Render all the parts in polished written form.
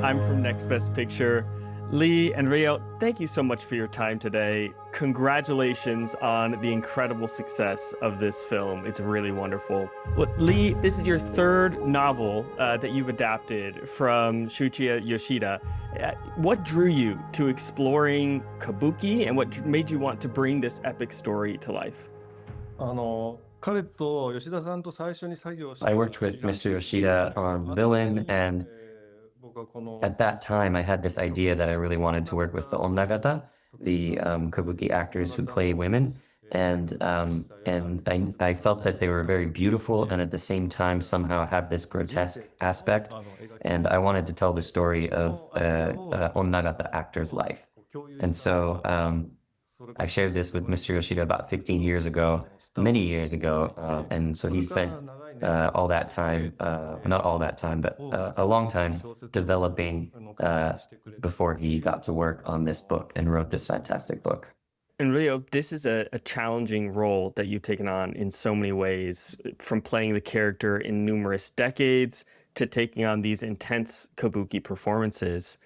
I'm from Next Best Picture. Lee and Ryo, thank you so much for your time today. Congratulations on the incredible success of this film. It's really wonderful. Well, Lee, this is your third novel that you've adapted from Shuichi Yoshida. What drew you to exploring kabuki, and what made you want to bring this epic story to life? I worked with Mr. Yoshida on Villain, and at that time I had this idea that I really wanted to work with the onnagata, the kabuki actors who play women, and I felt that they were very beautiful and at the same time somehow have this grotesque aspect, and I wanted to tell the story of onnagata actor's life. And so I shared this with Mr. Yoshida about 15 years ago, many years ago, and so he spent all that time, not all that time, but a long time developing before he got to work on this book and wrote this fantastic book. And Ryo, this is a challenging role that you've taken on in so many ways, from playing the character in numerous decades to taking on these intense kabuki performances.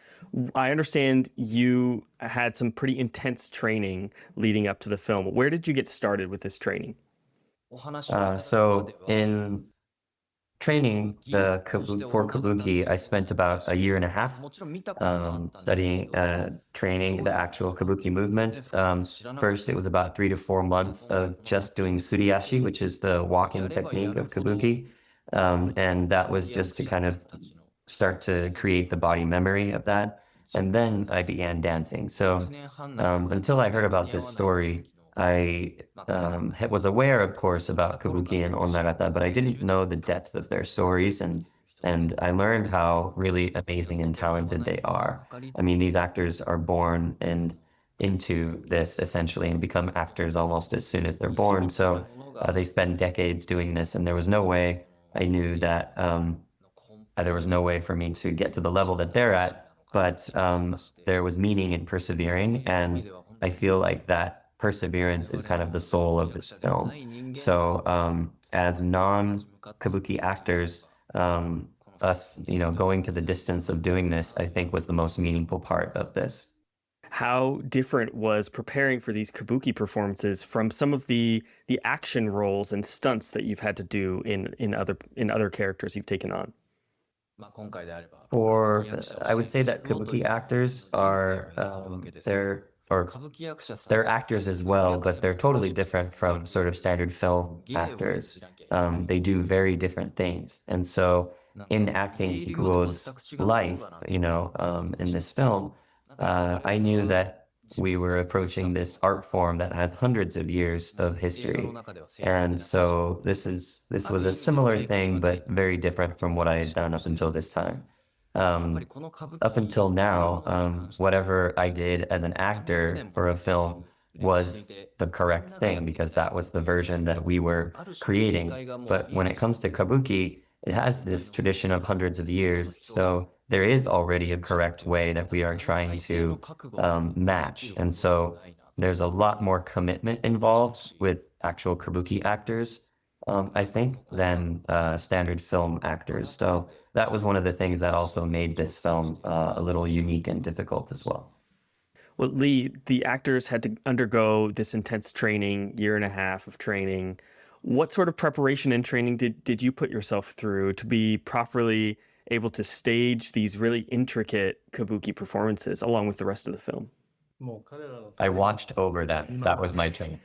I understand you had some pretty intense training leading up to the film. Where did you get started with this training? So in training for kabuki, I spent about a year and a half studying, training the actual kabuki movements. First, it was about 3 to 4 months of just doing suriashi, which is the walking technique of kabuki. And that was just to kind of start to create the body memory of that. And then I began dancing. So until I heard about this story, I was aware, of course, about kabuki and onnagata, but I didn't know the depth of their stories, and I learned how really amazing and talented they are. I mean, these actors are born into this essentially and become actors almost as soon as they're born. So they spend decades doing this, and there was no way I knew that there was no way for me to get to the level that they're at, but there was meaning in persevering, and I feel like that perseverance is kind of the soul of this film. So as non-kabuki actors, us, going to the distance of doing this, I think was the most meaningful part of this. How different was preparing for these kabuki performances from some of the action roles and stunts that you've had to do in other characters you've taken on? I would say that kabuki actors are they're actors as well, but they're totally different from sort of standard film actors. They do very different things. And so in acting Kokuho's life, in this film, I knew that we were approaching this art form that has hundreds of years of history. And so this was a similar thing, but very different from what I had done up until this time. Up until now, whatever I did as an actor for a film was the correct thing because that was the version that we were creating. But when it comes to kabuki, it has this tradition of hundreds of years. So there is already a correct way that we are trying to match. And so there's a lot more commitment involved with actual kabuki actors, I think, than standard film actors. So that was one of the things that also made this film a little unique and difficult as well. Well, Lee, the actors had to undergo this intense training, year and a half of training. What sort of preparation and training did you put yourself through to be properly able to stage these really intricate kabuki performances along with the rest of the film? I watched over them. That was my training.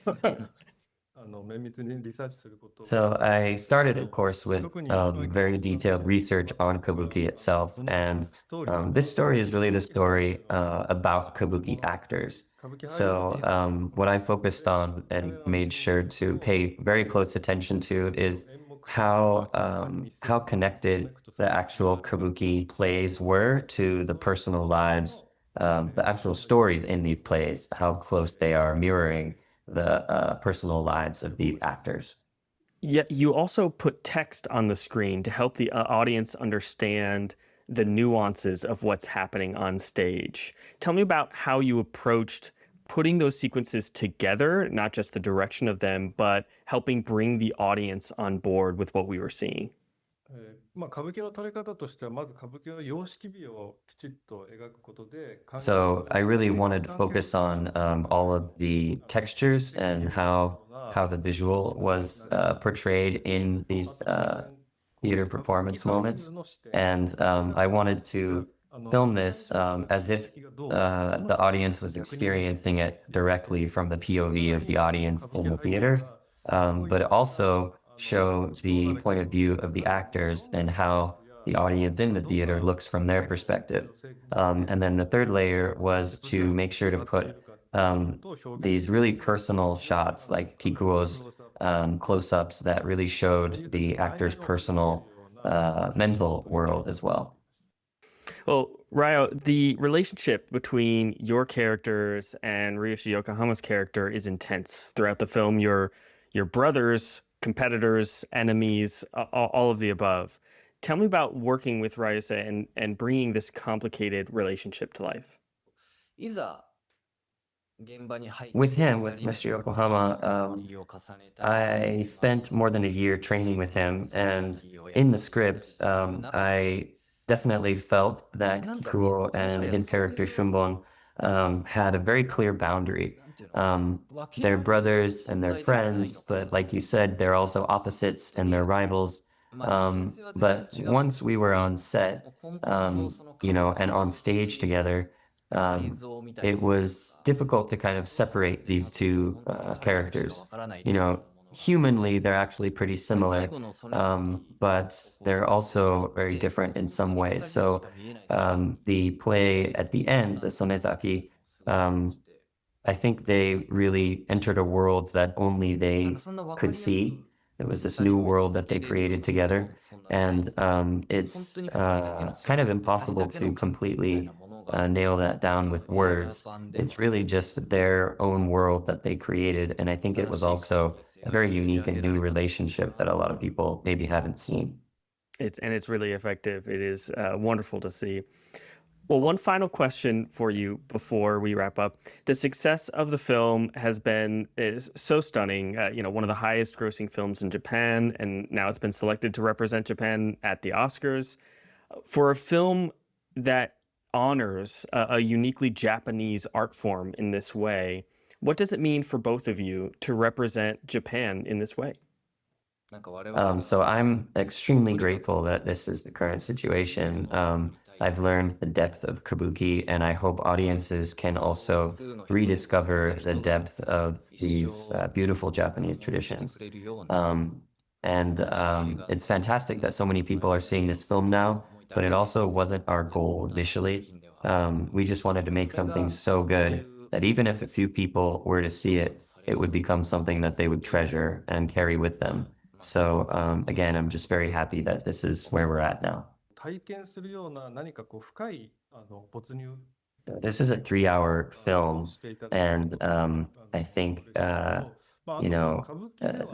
So I started, of course, with very detailed research on kabuki itself, and this story is really the story about kabuki actors. So what I focused on and made sure to pay very close attention to is how connected the actual kabuki plays were to the personal lives, the actual stories in these plays, how close they are mirroring the personal lives of these actors. Yet you also put text on the screen to help the audience understand the nuances of what's happening on stage. Tell me about how you approached putting those sequences together, not just the direction of them, but helping bring the audience on board with what we were seeing. 歌舞伎の撮り方としては、まず歌舞伎の様式美をきちっと描くことで、So I really wanted to focus on all of the textures and how the visual was portrayed in these theater performance moments. And I wanted to film this as if the audience was experiencing it directly from the POV of the audience in the theater, but also show the point of view of the actors and how the audience in the theater looks from their perspective. And then the third layer was to make sure to put these really personal shots, like Kikuo's close-ups that really showed the actor's personal mental world as well. Well, Ryo, the relationship between your characters and Ryusei Yokohama's character is intense throughout the film. Your brothers, competitors, enemies, all of the above. Tell me about working with Ryusei and bringing this complicated relationship to life. With him, with Mr. Yokohama, I spent more than a year training with him, and in the script, I definitely felt that Kokuho and his character Shunbon had a very clear boundary. They're brothers and they're friends, but like you said, they're also opposites and they're rivals. But once we were on set, and on stage together, it was difficult to kind of separate these two characters. Humanly, they're actually pretty similar, but they're also very different in some ways. So the play at the end, the Sonezaki, I think they really entered a world that only they could see. It was this new world that they created together, and it's kind of impossible to completely nail that down with words. It's really just their own world that they created, and I think it was also a very unique and new relationship that a lot of people maybe haven't seen. It's really effective. It is wonderful to see. Well, one final question for you before we wrap up. The success of the film is so stunning. One of the highest grossing films in Japan, and now it's been selected to represent Japan at the Oscars. For a film that honors a uniquely Japanese art form in this way, what does it mean for both of you to represent Japan in this way? So I'm extremely grateful that this is the current situation. I've learned the depth of kabuki, and I hope audiences can also rediscover the depth of these beautiful Japanese traditions. It's fantastic that so many people are seeing this film now, but it also wasn't our goal initially. We just wanted to make something so good that even if a few people were to see it, it would become something that they would treasure and carry with them. So again, I'm just very happy that this is where we're at now. This is a 3-hour film, and I think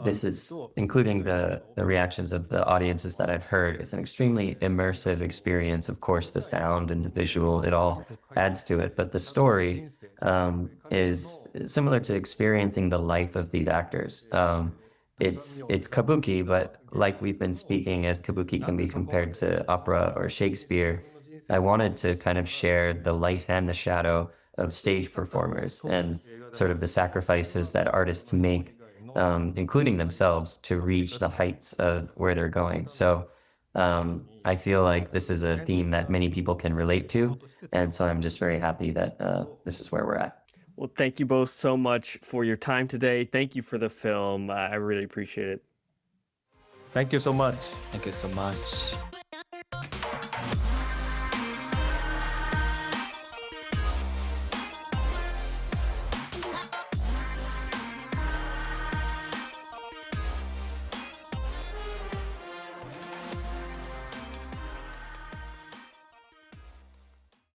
this is, including the reactions of the audiences that I've heard, it's an extremely immersive experience. Of course, the sound and the visual, it all adds to it, but the story is similar to experiencing the life of these actors. It's kabuki, but like we've been speaking, as kabuki can be compared to opera or Shakespeare, I wanted to kind of share the light and the shadow of stage performers and sort of the sacrifices that artists make, including themselves, to reach the heights of where they're going. So I feel like this is a theme that many people can relate to, and so I'm just very happy that this is where we're at. Well, thank you both so much for your time today. Thank you for the film. I really appreciate it. Thank you so much. Thank you so much.